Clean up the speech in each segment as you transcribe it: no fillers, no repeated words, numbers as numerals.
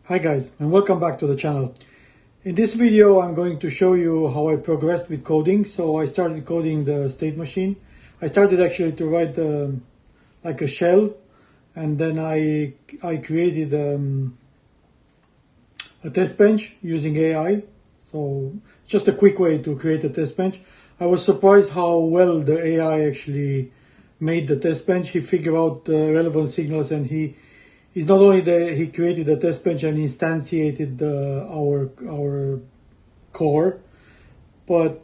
Hi guys, and welcome back to the channel. In this video I'm going to show you how I progressed with coding. So I started coding the state machine. I started actually to write like a shell, and then I created a test bench using AI. So just a quick way to create a test bench. I was surprised how well the AI actually made the test bench. He figured out the relevant signals, and he's not only he created the test bench and instantiated our core, but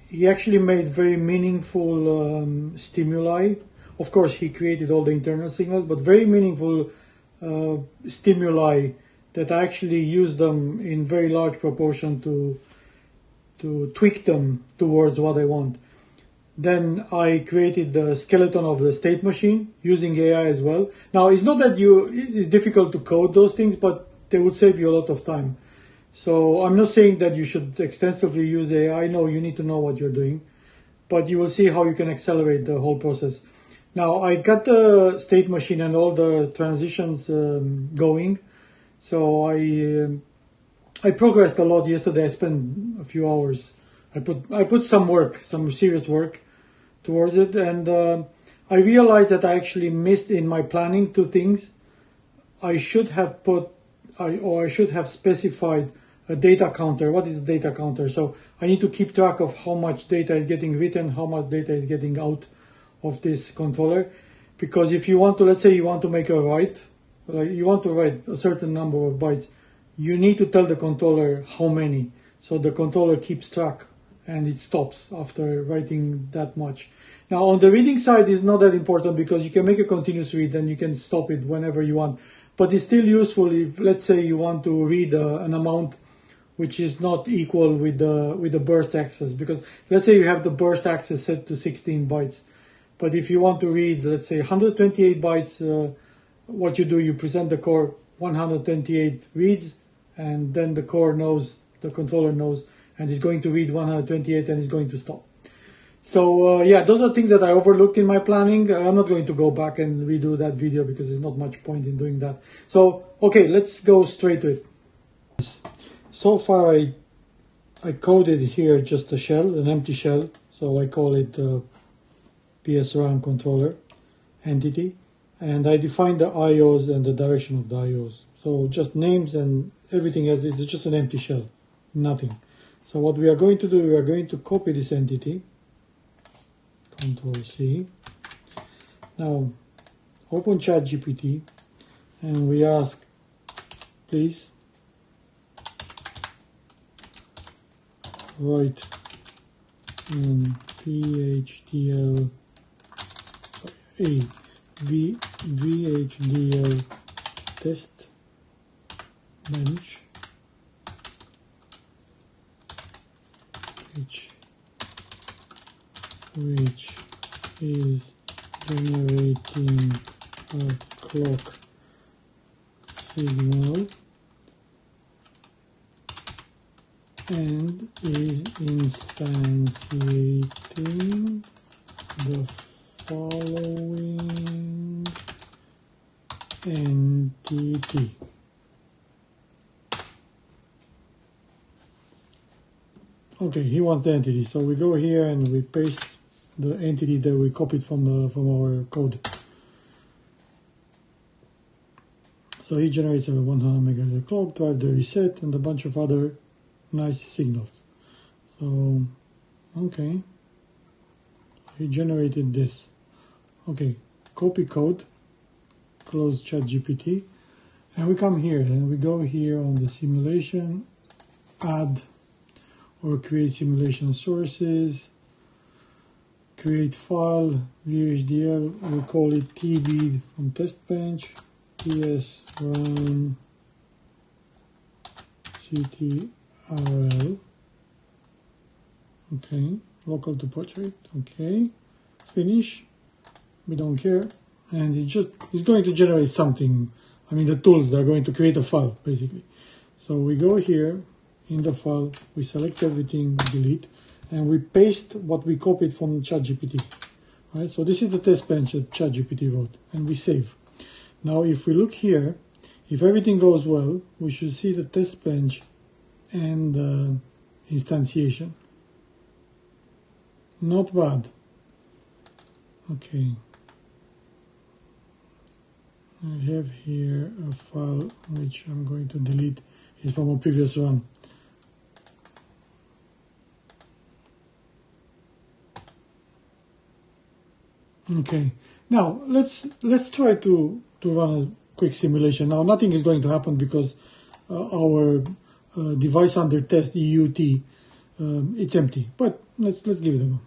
he actually made very meaningful stimuli. Of course, he created all the internal signals, but very meaningful stimuli that I actually use them in very large proportion to tweak them towards what I want. Then I created the skeleton of the state machine using AI as well. Now, it's not that it's difficult to code those things, but they will save you a lot of time. So I'm not saying that you should extensively use AI. No, you need to know what you're doing, but you will see how you can accelerate the whole process. Now, I got the state machine and all the transitions going. So I progressed a lot yesterday. I spent a few hours. I put some work, some serious work towards it, and I realized that I actually missed in my planning two things. I should have specified a data counter. What is a data counter? So I need to keep track of how much data is getting written, how much data is getting out of this controller. Because if you want to, let's say you want to make a write, like you want to write a certain number of bytes, you need to tell the controller how many. So the controller keeps track and it stops after writing that much. Now on the reading side is not that important, because you can make a continuous read and you can stop it whenever you want. But it's still useful if, let's say, you want to read an amount which is not equal with the burst access. Because let's say you have the burst access set to 16 bytes. But if you want to read, let's say, 128 bytes, what you do, you present the core 128 reads, and then the core knows, the controller knows, and is going to read 128 and is going to stop. So yeah, those are things that I overlooked in my planning. I'm not going to go back and redo that video because there's not much point in doing that. So, okay, let's go straight to it. So far I coded here just a shell, an empty shell. So I call it PSRAM controller entity. And I define the IOs and the direction of the IOs. So just names, and everything else is just an empty shell, nothing. So what we are going to do, we are going to copy this entity, Control C. Now open ChatGPT and we ask, please write in VHDL VHDL test bench which is generating a clock signal and is instantiating the following entity. Okay, he wants the entity, so we go here and we paste the entity that we copied from our code. So he generates a 100 megahertz clock, drive the reset, and a bunch of other nice signals. So okay, he generated this. Okay, copy code, close ChatGPT, and we come here and we go here on the simulation, add or create simulation sources, create file, VHDL, we call it TB from testbench, PSRAM CTRL, okay, local to portrait, okay, finish, we don't care, and it's going to generate something. I mean, the tools are going to create a file basically. So we go here in the file, we select everything, delete, and we paste what we copied from ChatGPT. Right? So this is the test bench that ChatGPT wrote, and we save. Now if we look here, if everything goes well, we should see the test bench and the instantiation. Not bad. Okay. I have here a file which I'm going to delete. It's from a previous run. Okay. Now let's try to run a quick simulation. Now nothing is going to happen because our device under test EUT it's empty. But let's give it a go.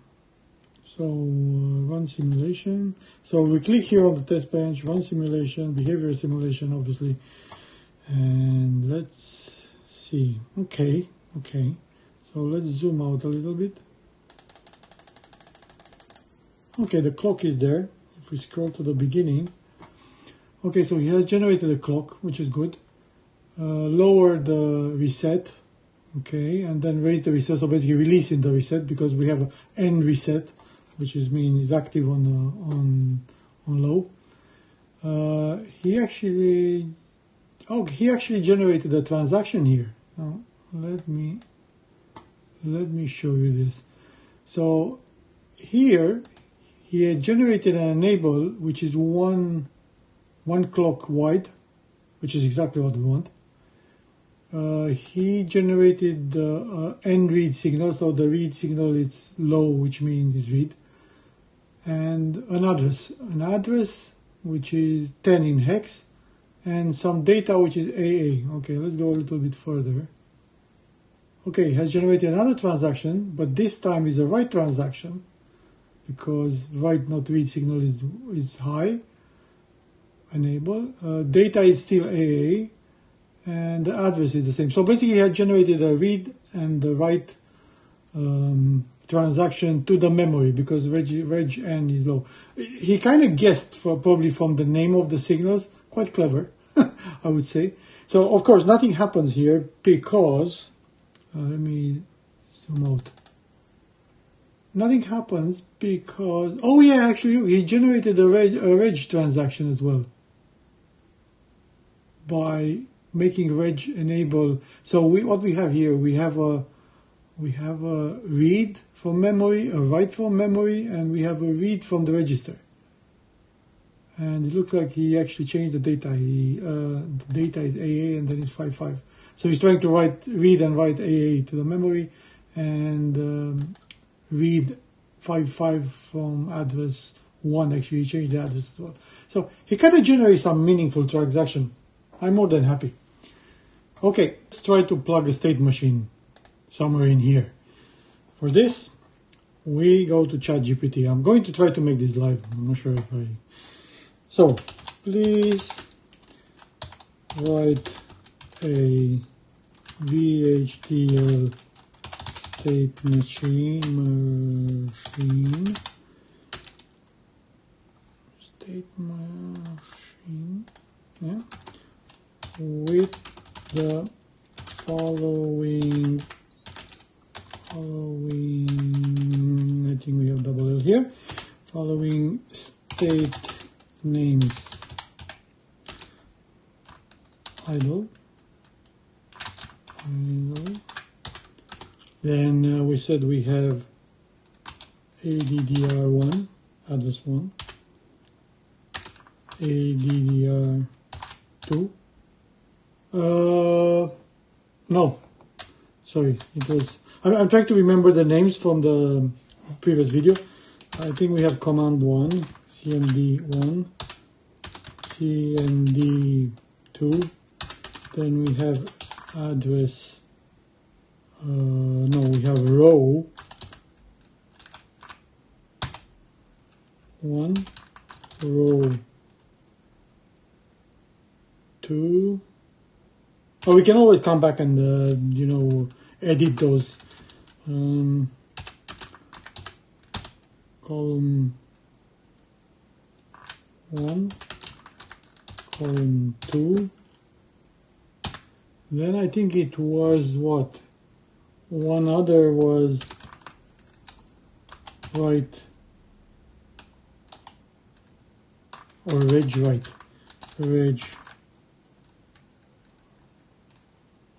So run simulation. So we click here on the test bench, run simulation, behavior simulation, obviously, and let's see. Okay. So let's zoom out a little bit. Okay, the clock is there. If we scroll to the beginning, okay, so he has generated a clock, which is good. Lower the reset, okay, and then raise the reset. So basically releasing the reset because we have an end reset, which means active on low. He actually generated a transaction here. Now let me show you this. So here he had generated an enable which is one clock wide, which is exactly what we want. He generated the end read signal, so the read signal is low, which means it's read, and an address which is 10 in hex, and some data which is AA. Okay, let's go a little bit further. Okay, has generated another transaction, but this time is a write transaction because write not read signal is high. Enable. Data is still AA, and the address is the same. So basically, he had generated a read and the write transaction to the memory because reg n is low. He kind of guessed probably from the name of the signals. Quite clever, I would say. So of course, nothing happens here because let me zoom out. Nothing happens because actually he generated a reg transaction as well by making reg enable. So what we have here, we have a read from memory, a write from memory, and we have a read from the register. And it looks like he actually changed the data. The data is AA and then it's 55. So he's trying to read and write AA to the memory and read 55 from address 1. Actually, he changed the address as well. So he kind of generates some meaningful transaction. I'm more than happy. Okay, let's try to plug a state machine somewhere in here. For this, we go to ChatGPT. I'm going to try to make this live. I'm not sure if I... So, please write a VHDL state machine, yeah, with the following, I think we have double L here, following state names: idle. Then we said we have ADDR1, address 1, ADDR2. No, sorry, it was. I'm trying to remember the names from the previous video. I think we have command 1, CMD1, CMD2. Then we have address. No, we have row 1, row 2. Oh, we can always come back and edit those. Column 1, column 2. Then I think it was what? One other was write or reg write. Reg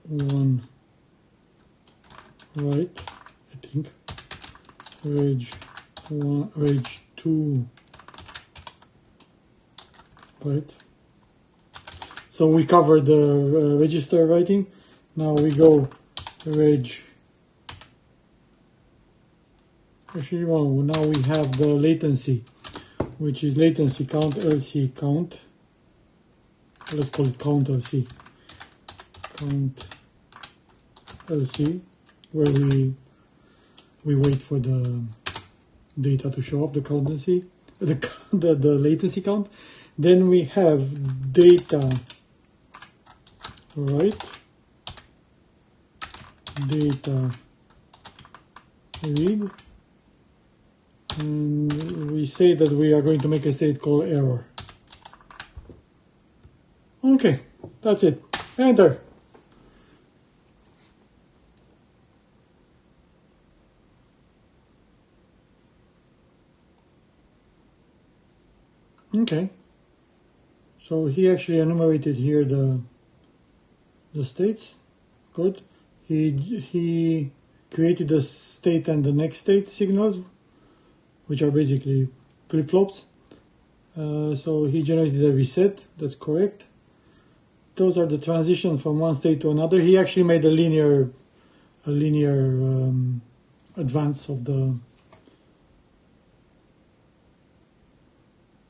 1 write, I think, reg 1, reg 2 write. So we covered the register writing. Now we go reg. Actually, well, now we have the latency, which is latency count LC count. Let's call it count LC. Count LC, where we wait for the data to show up, the latency, the latency count. Then we have data write, data read, and we say that we are going to make a state called error. Okay, that's it. Enter. Okay. So he actually enumerated here the states. Good. He created the state and the next state signals, which are basically flip-flops. So he generated a reset. That's correct. Those are the transitions from one state to another. He actually made a linear advance of the.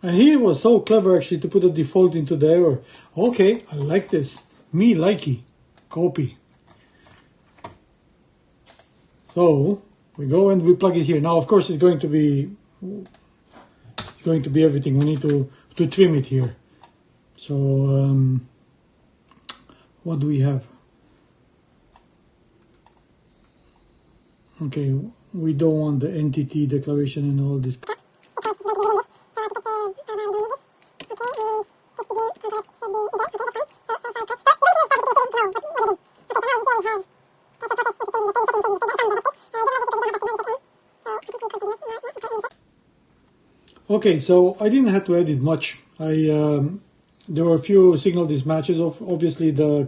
And he was so clever actually to put a default into the error. Okay, I like this. Me likey. Copy. So we go and we plug it here. Now of course it's going to be everything. We need to trim it here. So what do we have? Okay, we don't want the entity declaration and all this. Okay, so I didn't have to edit much. There were a few signal mismatches. Obviously, our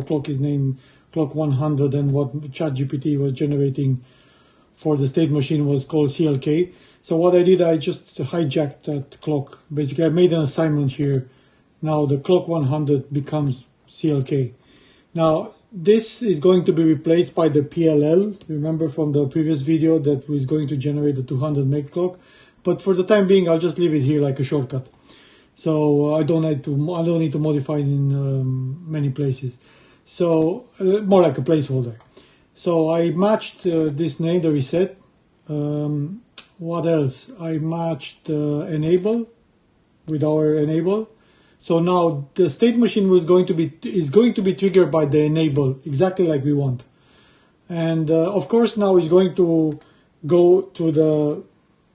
clock is named clock 100, and what ChatGPT was generating for the state machine was called CLK. So what I did, I just hijacked that clock. Basically, I made an assignment here. Now the clock 100 becomes CLK. Now this is going to be replaced by the PLL. Remember from the previous video that was going to generate the 200 meg clock. But for the time being, I'll just leave it here like a shortcut. So I don't need to modify it in many places. So more like a placeholder. So I matched this name, the reset. What else? I matched enable with our enable. So now the state machine is going to be triggered by the enable, exactly like we want. And of course now it's going to go to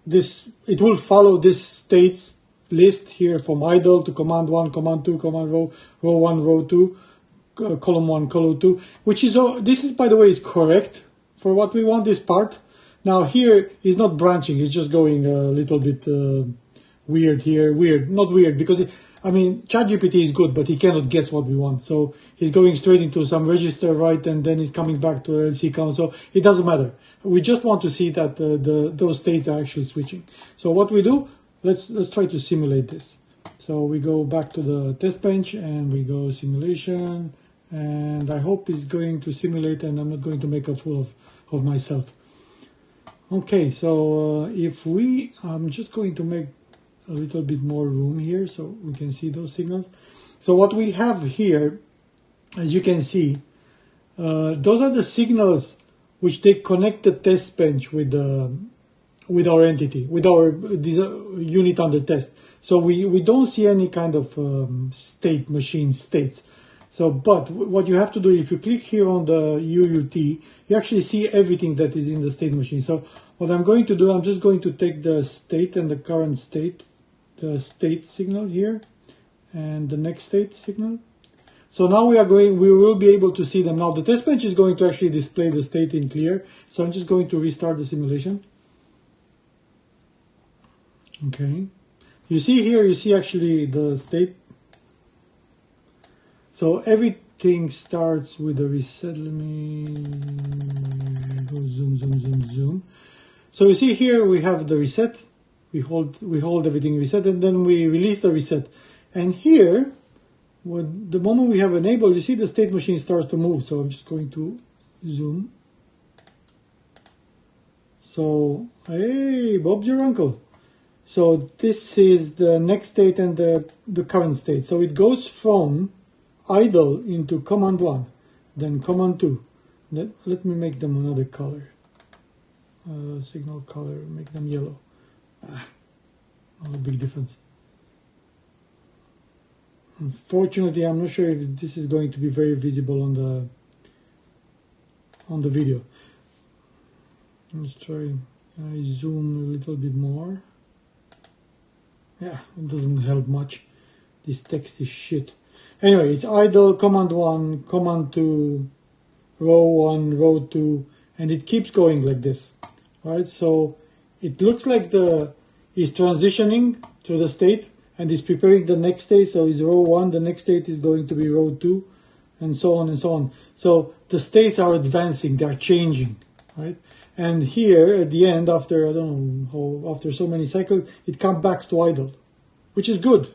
it will follow this states list here from idle to command 1, command 2, command row 1, row 2, column 1, column 2, which is, this is by the way is correct for what we want, this part. Now here is not branching, it's just going a little bit weird here, not weird because ChatGPT is good, but he cannot guess what we want. So he's going straight into some register, right, and then he's coming back to LC count. So it doesn't matter. We just want to see that those states are actually switching. So what we do, let's try to simulate this. So we go back to the test bench and we go simulation, and I hope it's going to simulate and I'm not going to make a fool of myself. Okay, so I'm just going to make a little bit more room here so we can see those signals. So what we have here, as you can see, those are the signals which they connect the test bench with our entity, with our unit under test. So we don't see any kind of state machine states. So, but what you have to do, if you click here on the UUT, you actually see everything that is in the state machine. So what I'm going to do, I'm just going to take the state and the current state, the state signal here, and the next state signal. So now we will be able to see them. Now the test bench is going to actually display the state in clear. So I'm just going to restart the simulation. Okay. You see here, you see actually the state. So every everything starts with a reset. Let me go zoom. So you see here we have the reset. We hold everything reset, and then we release the reset. And here, the moment we have enabled, you see the state machine starts to move. So I'm just going to zoom. So, hey, Bob's your uncle. So this is the next state and the current state. So it goes from idle into command 1, then command 2. Let me make them another color. Signal color, make them yellow. Not a big difference. Unfortunately, I'm not sure if this is going to be very visible on the video. Let's try. I zoom a little bit more. Yeah, it doesn't help much. This text is shit. Anyway, it's idle, command 1, command 2, row 1, row 2, and it keeps going like this. Right? So it looks like is transitioning to the state and is preparing the next state. So it's row 1, the next state is going to be row 2, and so on and so on. So the states are advancing, they are changing, right? And here at the end, after I don't know after so many cycles, it comes back to idle, which is good.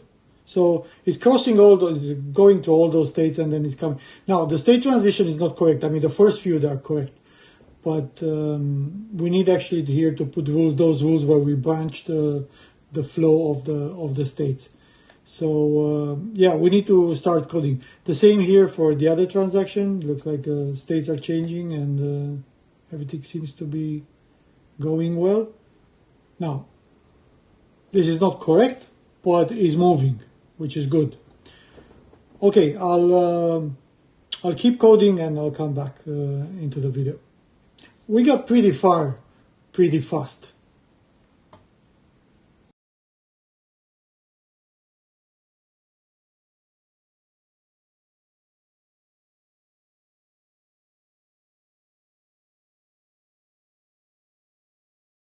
So it's crossing all those, going to all those states, and then it's coming. Now the state transition is not correct. I mean, the first few they are correct, but we need actually here to put those rules where we branch the flow of the states. So yeah, we need to start coding. The same here for the other transaction. Looks like the states are changing and everything seems to be going well. Now, this is not correct, but is moving, which is good. Okay, I'll keep coding and I'll come back into the video. We got pretty far, pretty fast.